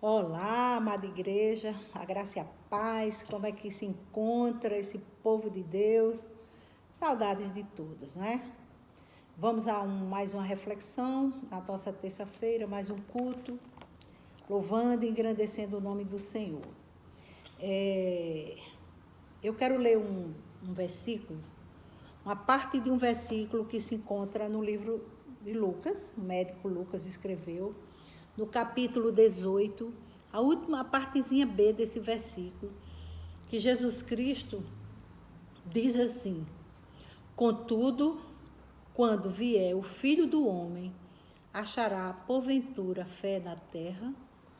Olá, amada igreja, a graça e a paz, como é que se encontra esse povo de Deus? Saudades de todos, né? Vamos a mais uma reflexão na nossa terça-feira, mais um culto, louvando e engrandecendo o nome do Senhor. Eu quero ler um versículo, uma parte de um versículo que se encontra no livro de Lucas, o médico Lucas escreveu, no capítulo 18, a última partezinha B desse versículo, que Jesus Cristo diz assim: contudo, quando vier o Filho do Homem, achará porventura fé na terra,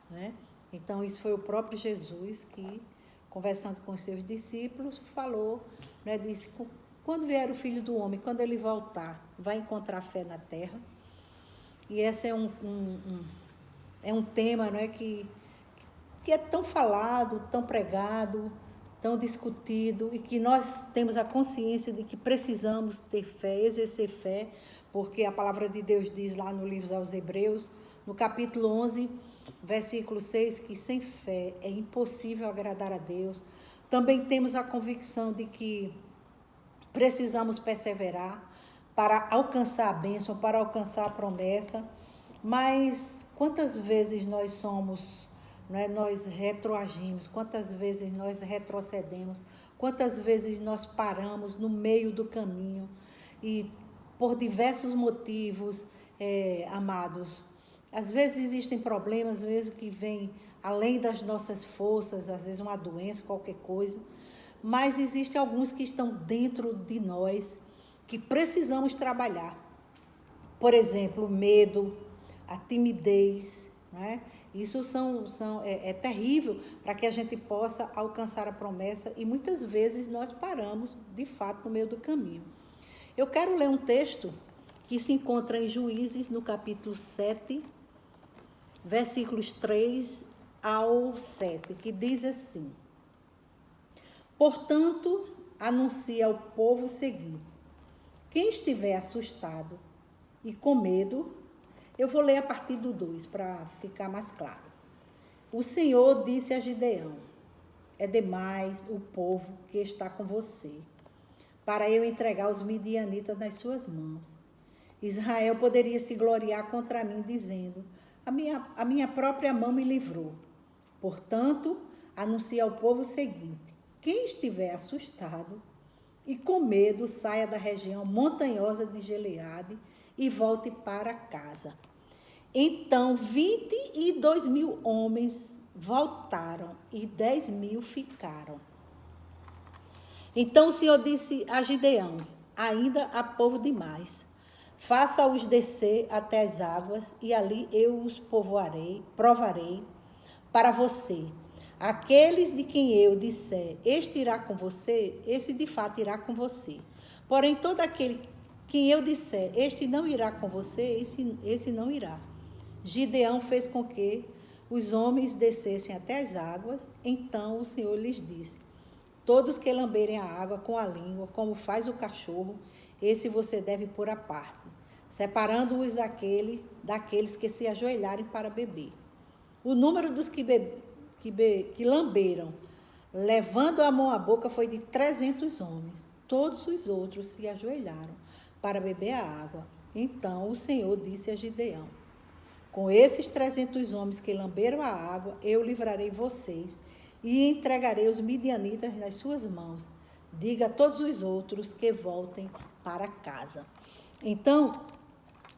né? Então isso foi o próprio Jesus que, conversando com os seus discípulos, falou, né? Disse: quando vier o Filho do Homem, quando ele voltar, vai encontrar fé na terra. E esse é um tema, né, que é tão falado, tão pregado, tão discutido, e que nós temos a consciência de que precisamos ter fé, exercer fé, porque a palavra de Deus diz lá no livro aos Hebreus, no capítulo 11, versículo 6, que sem fé é impossível agradar a Deus. Também temos a convicção de que precisamos perseverar para alcançar a bênção, para alcançar a promessa. Mas quantas vezes nós somos, né, nós retroagimos, quantas vezes nós retrocedemos, quantas vezes nós paramos no meio do caminho e por diversos motivos, amados. Às vezes existem problemas mesmo que vêm além das nossas forças, às vezes uma doença, qualquer coisa, mas existem alguns que estão dentro de nós que precisamos trabalhar. Por exemplo, o medo, a timidez, né? Isso é terrível para que a gente possa alcançar a promessa e muitas vezes nós paramos, de fato, no meio do caminho. Eu quero ler um texto que se encontra em Juízes, no capítulo 7, versículos 3 ao 7, que diz assim: portanto, anuncia ao povo o seguinte: quem estiver assustado e com medo, eu vou ler a partir do 2 para ficar mais claro. O Senhor disse a Gideão: é demais o povo que está com você, para eu entregar os midianitas nas suas mãos. Israel poderia se gloriar contra mim, dizendo: a minha própria mão me livrou. Portanto, anuncia ao povo o seguinte: quem estiver assustado e com medo, saia da região montanhosa de Gileade e volte para casa. Então 22.000 homens voltaram e 10.000 ficaram. Então o Senhor disse a Gideão: ainda há povo demais. Faça-os descer até as águas, e ali eu os provarei para você. Aqueles de quem eu disser, este irá com você, esse de fato irá com você. Porém, todo aquele quem eu disser, este não irá com você, esse não irá. Gideão fez com que os homens descessem até as águas. Então o Senhor lhes disse: todos que lamberem a água com a língua, como faz o cachorro, esse você deve pôr à parte, separando-os daqueles que se ajoelharem para beber. O número dos que lamberam, levando a mão à boca, foi de 300 homens. Todos os outros se ajoelharam para beber a água. Então o Senhor disse a Gideão: com esses 300 homens que lamberam a água, eu livrarei vocês e entregarei os midianitas nas suas mãos. Diga a todos os outros que voltem para casa. Então,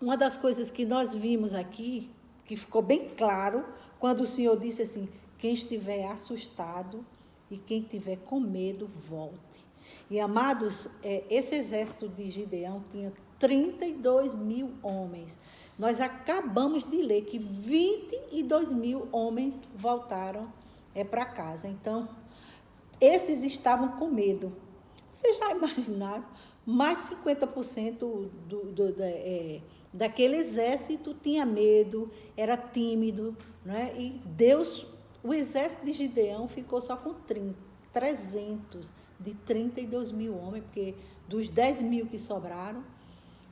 uma das coisas que nós vimos aqui, que ficou bem claro, quando o Senhor disse assim: quem estiver assustado e quem estiver com medo, volte. E, amados, esse exército de Gideão tinha 32.000 homens. Nós acabamos de ler que 22.000 homens voltaram para casa. Então, esses estavam com medo. Vocês já imaginaram? Mais de 50% daquele exército tinha medo, era tímido, né? E Deus, o exército de Gideão ficou só com 300 de 32.000 homens, porque dos 10.000 que sobraram,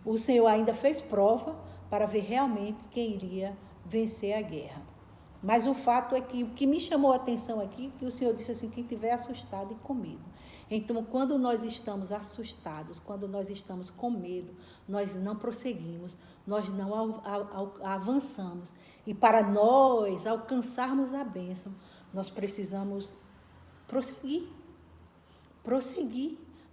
o Senhor ainda fez prova para ver realmente quem iria vencer a guerra. Mas o fato é que o que me chamou a atenção aqui, que o Senhor disse assim, quem estiver assustado e com medo. Então, quando nós estamos assustados, quando nós estamos com medo, nós não prosseguimos, nós não avançamos. E para nós alcançarmos a bênção, nós precisamos prosseguir.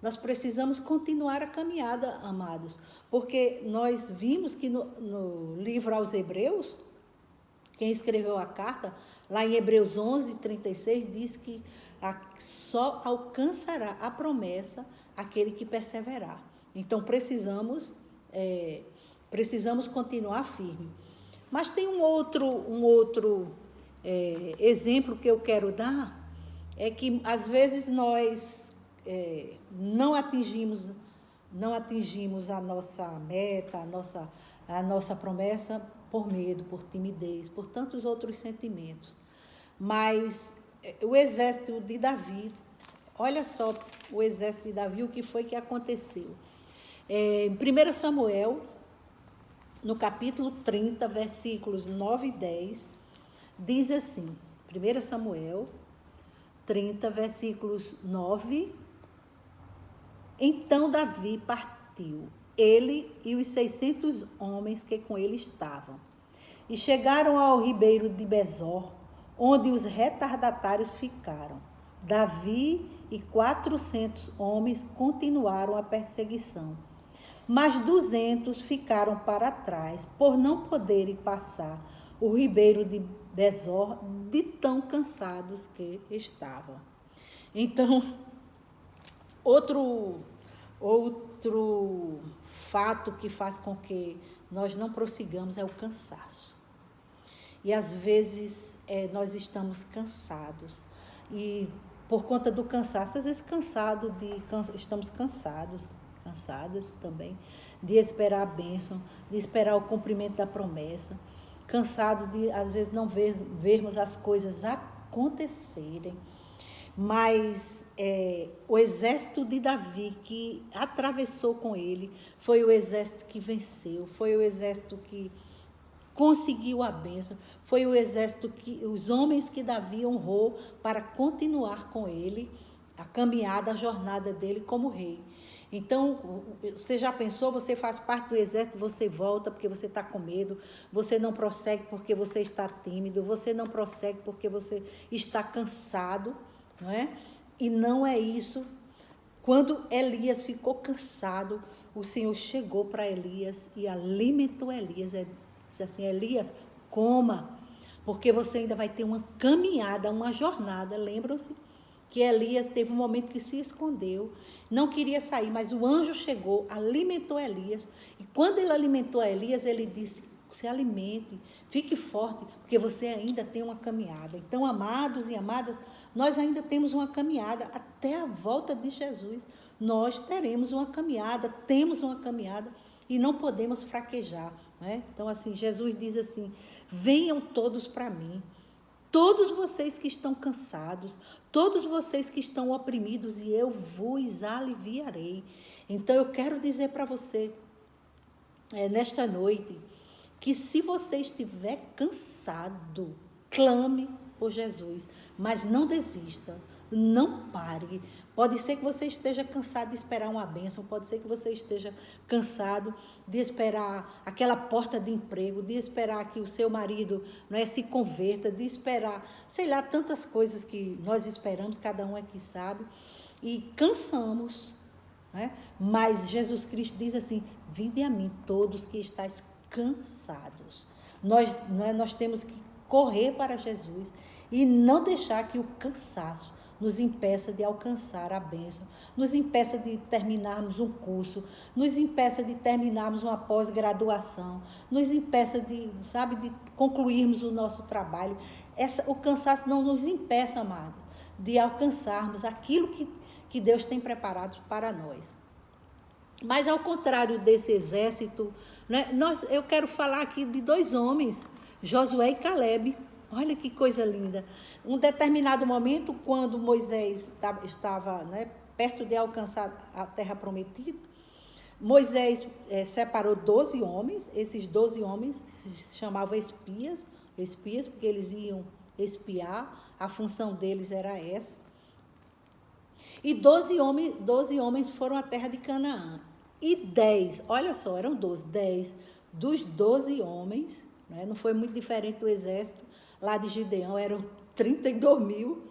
Nós precisamos continuar a caminhada, amados. Porque nós vimos que no livro aos Hebreus, quem escreveu a carta, lá em Hebreus 11:36, diz que só alcançará a promessa aquele que perseverar. Então, precisamos continuar firme. Mas tem um outro exemplo que eu quero dar, é que às vezes nós não atingimos a nossa meta, a nossa promessa por medo, por timidez, por tantos outros sentimentos. Mas o exército de Davi, olha só o exército de Davi, o que foi que aconteceu. Em 1 Samuel, no capítulo 30, versículos 9 e 10, diz assim, 1 Samuel 30, versículos 9, então Davi partiu, ele e os 600 homens que com ele estavam, e chegaram ao ribeiro de Besor, onde os retardatários ficaram. Davi e 400 homens continuaram a perseguição, mas 200 ficaram para trás, por não poderem passar o ribeiro de Besor, de tão cansados que estavam. Então, outro fato que faz com que nós não prossigamos é o cansaço. E às vezes nós estamos cansados. E por conta do cansaço, às vezes estamos cansadas também, de esperar a bênção, de esperar o cumprimento da promessa, cansados de às vezes não vermos as coisas acontecerem. Mas o exército de Davi que atravessou com ele foi o exército que venceu, foi o exército que conseguiu a bênção, foi o exército os homens que Davi honrou para continuar com ele a caminhada, a jornada dele como rei. Então, você já pensou, você faz parte do exército, você volta porque você está com medo, você não prossegue porque você está tímido, você não prossegue porque você está cansado, não é? E não é isso. Quando Elias ficou cansado, o Senhor chegou para Elias e alimentou Elias. Disse assim, Elias, coma, porque você ainda vai ter uma caminhada, uma jornada. Lembram-se que Elias teve um momento que se escondeu, não queria sair, mas o anjo chegou, alimentou Elias. E quando ele alimentou Elias, ele disse, se alimente, fique forte, porque você ainda tem uma caminhada. Então, amados e amadas, nós ainda temos uma caminhada até a volta de Jesus. Nós teremos uma caminhada, temos uma caminhada e não podemos fraquejar. Né? Então, assim, Jesus diz assim, venham todos para mim, todos vocês que estão cansados, todos vocês que estão oprimidos, e eu vos aliviarei. Então, eu quero dizer para você, nesta noite, que se você estiver cansado, clame por Jesus, mas não desista, não pare. Pode ser que você esteja cansado de esperar uma bênção, pode ser que você esteja cansado de esperar aquela porta de emprego, de esperar que o seu marido se converta, de esperar, sei lá, tantas coisas que nós esperamos, cada um aqui sabe, e cansamos, né? Mas Jesus Cristo diz assim, vinde a mim todos que estáis cansados. Nós temos que correr para Jesus e não deixar que o cansaço nos impeça de alcançar a bênção, nos impeça de terminarmos um curso, nos impeça de terminarmos uma pós-graduação, nos impeça de concluirmos o nosso trabalho. O cansaço não nos impeça, amado, de alcançarmos aquilo que Deus tem preparado para nós. Mas ao contrário desse exército, né, eu quero falar aqui de 2 homens, Josué e Calebe. Olha que coisa linda. Um determinado momento, quando Moisés estava perto de alcançar a terra prometida, Moisés separou 12 homens, esses 12 homens se chamavam espias, espias, porque eles iam espiar, a função deles era essa. E 12 homens foram à terra de Canaã. E 10, olha só, eram 10 dos 12 homens, né? Não foi muito diferente do exército lá de Gideão, eram 32 mil,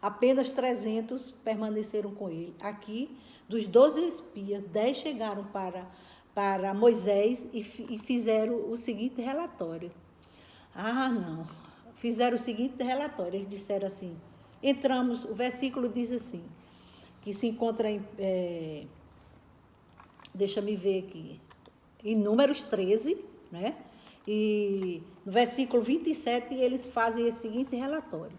apenas 300 permaneceram com ele. Aqui, dos 12 espias, 10 chegaram para Moisés e fizeram o seguinte relatório. Não, fizeram o seguinte relatório, eles disseram assim, entramos, o versículo diz assim, que se encontra em, deixa-me ver aqui, em Números 13, né? E no versículo 27, eles fazem esse seguinte relatório.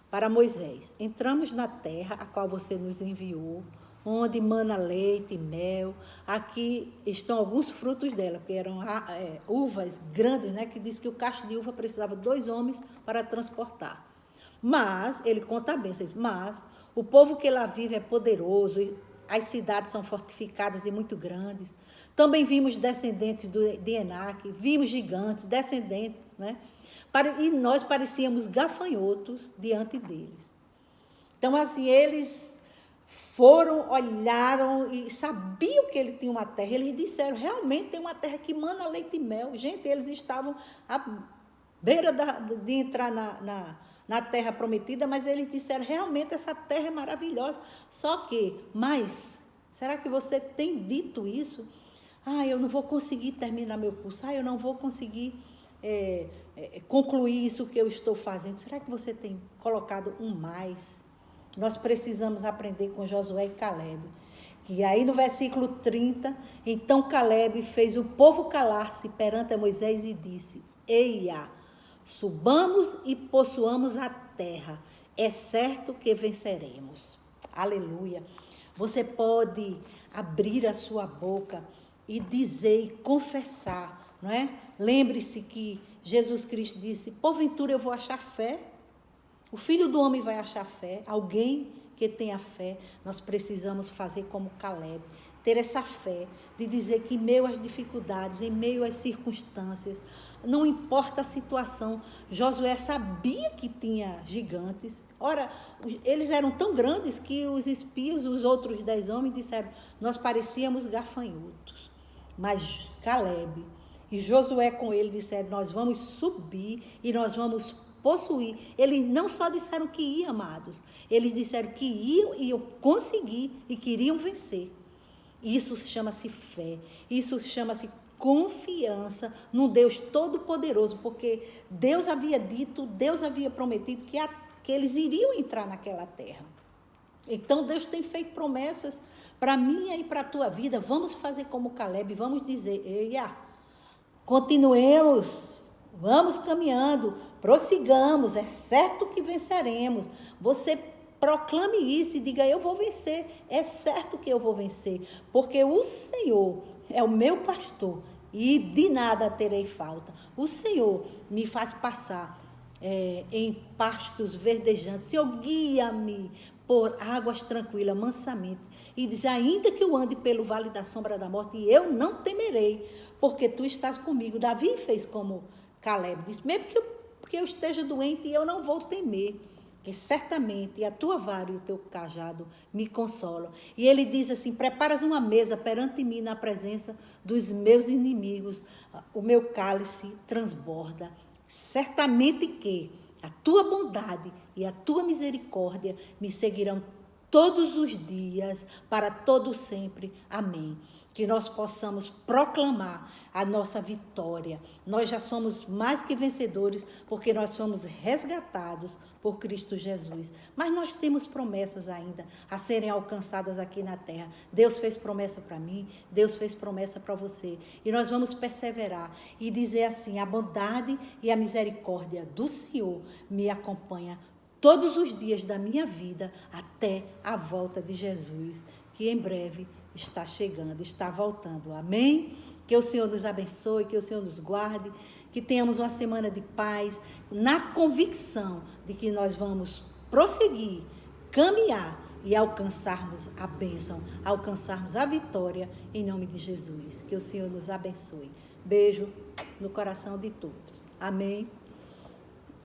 Para Moisés, entramos na terra a qual você nos enviou, onde mana leite e mel. Aqui estão alguns frutos dela, porque eram uvas grandes, né? Que diz que o cacho de uva precisava de 2 homens para transportar. Mas, ele conta a bênção, mas o povo que lá vive é poderoso, as cidades são fortificadas e muito grandes. Também vimos descendentes de Enaque, vimos gigantes, descendentes, né? E nós parecíamos gafanhotos diante deles. Então, assim, eles foram, olharam e sabiam que ele tinha uma terra. Eles disseram, realmente tem uma terra que mana leite e mel. Gente, eles estavam à beira de entrar na terra prometida, mas eles disseram, realmente essa terra é maravilhosa. Só que, mas, será que você tem dito isso? Eu não vou conseguir terminar meu curso. Eu não vou conseguir concluir isso que eu estou fazendo. Será que você tem colocado um mais? Nós precisamos aprender com Josué e Caleb. E aí no versículo 30, então Caleb fez o povo calar-se perante Moisés e disse, eia, subamos e possuamos a terra, é certo que venceremos. Aleluia. Você pode abrir a sua boca e dizer e confessar, não é? Lembre-se que Jesus Cristo disse, porventura eu vou achar fé? O Filho do Homem vai achar fé? Alguém que tenha fé, nós precisamos fazer como Caleb, ter essa fé de dizer que em meio às dificuldades, em meio às circunstâncias, não importa a situação, Josué sabia que tinha gigantes. Ora, eles eram tão grandes que os espias, os outros 10 homens, disseram, nós parecíamos gafanhotos. Mas Caleb e Josué com ele disseram, nós vamos subir e nós vamos possuir. Eles não só disseram que iam, amados, eles disseram que iam conseguir e queriam vencer. Isso chama-se fé, isso chama-se confiança num Deus todo-poderoso, porque Deus havia dito, Deus havia prometido que eles iriam entrar naquela terra. Então Deus tem feito promessas para mim e para a tua vida. Vamos fazer como Caleb, vamos dizer, eia, continuemos, vamos caminhando, prossigamos, é certo que venceremos. Você proclame isso e diga, eu vou vencer, é certo que eu vou vencer, porque o Senhor é o meu pastor e de nada terei falta. O Senhor me faz passar em pastos verdejantes, Senhor, guia-me por águas tranquilas, mansamente. E diz, ainda que eu ande pelo vale da sombra da morte, eu não temerei, porque tu estás comigo. Davi fez como Caleb, disse, mesmo que eu esteja doente, eu não vou temer, que certamente a tua vara e o teu cajado me consolam. E ele diz assim, preparas uma mesa perante mim na presença dos meus inimigos, o meu cálice transborda. Certamente que a tua bondade e a tua misericórdia me seguirão todos os dias, para todo sempre. Amém. Que nós possamos proclamar a nossa vitória. Nós já somos mais que vencedores, porque nós fomos resgatados por Cristo Jesus. Mas nós temos promessas ainda a serem alcançadas aqui na terra. Deus fez promessa para mim, Deus fez promessa para você. E nós vamos perseverar e dizer assim, a bondade e a misericórdia do Senhor me acompanha todos os dias da minha vida até a volta de Jesus, que em breve está chegando, está voltando. Amém? Que o Senhor nos abençoe, que o Senhor nos guarde, que tenhamos uma semana de paz, na convicção de que nós vamos prosseguir, caminhar e alcançarmos a bênção, alcançarmos a vitória em nome de Jesus. Que o Senhor nos abençoe. Beijo no coração de todos. Amém?